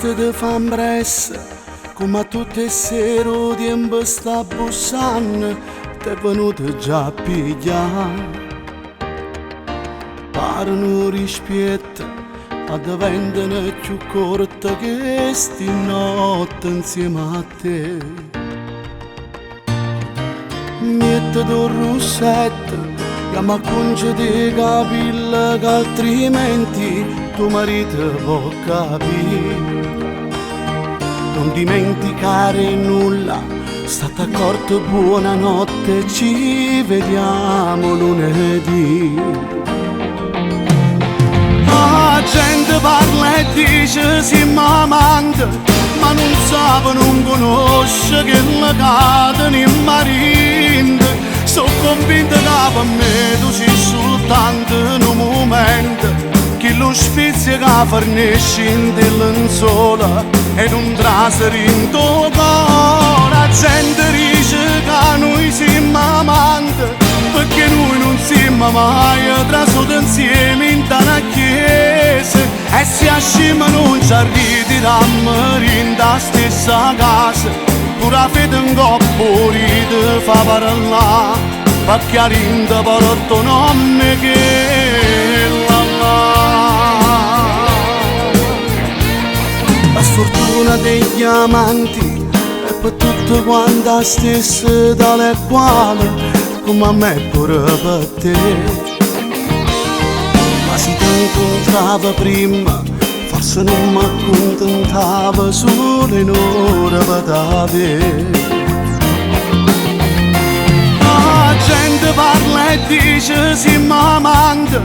veste de fan pressa, come a tutte sere tempo sta bussando, t'è venuto già a pigliare. Pare non rispetto, ma diventano più corte che sti notte insieme a te. Mettiti un rossetto, che mi concede capille, che altrimenti tuo marito può capire. Non dimenticare nulla, state accorto, buonanotte, ci vediamo lunedì. La gente parla e dice siamo amanti, ma non sa, non conosce che la cadono in marito. Sono convinto che per me tu sei soltanto un momento, che lo spizio che fornisce in te lenzuola e non traseri in tuo cuore. La gente dice che noi siamo amanti, perché noi non siamo mai trasuti insieme in tana chiesa, e se ascima non ci arriviamo in la stessa casa, pure la fede in coppo ride fa parlare, perché a rinde per il tuo nome che la sfortuna degli amanti è per tutto quanto stessa, tale quale come a me pure per te. Ma se ti incontrava prima, forse non mi accontentava solo in ora per te. La gente parla e dice siamo amanti,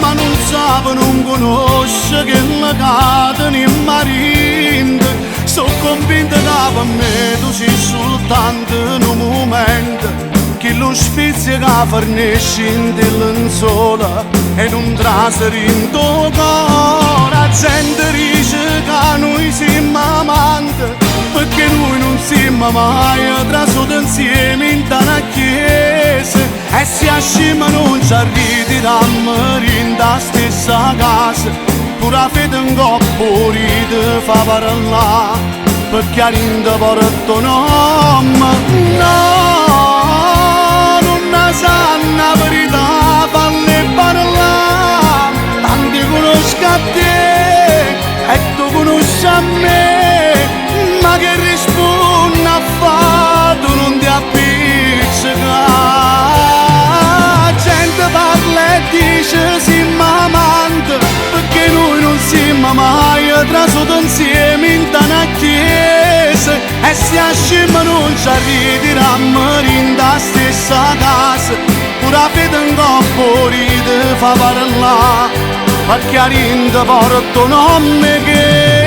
ma non sa, non conosce che la cadono in marito. Sono convinto che per me tu sei soltanto un momento, che lo spizio che fornisce in te lenzuola e non traseri in tuo cuore. La gente dice che noi siamo amanti, perché noi non siamo mai trasuti insieme in tana chiesa, e se ascima non ci arriviamo in la stessa casa, pure la fede in coppo ride fa parlare, perché a rinde per il tuo nome. No, non sanno la verità, falle parlare, tanti conosco a te e tu conosci a me, ma che risponde a fatto non ti appiccica. La gente parla e dice siamo amanti, perché noi non siamo mai trasuti insieme in tana chiesa, e se ascima non ci arriviamo in la stessa casa, pure la fede in coppo ride fa parlare, perché a rinde per il tuo nome che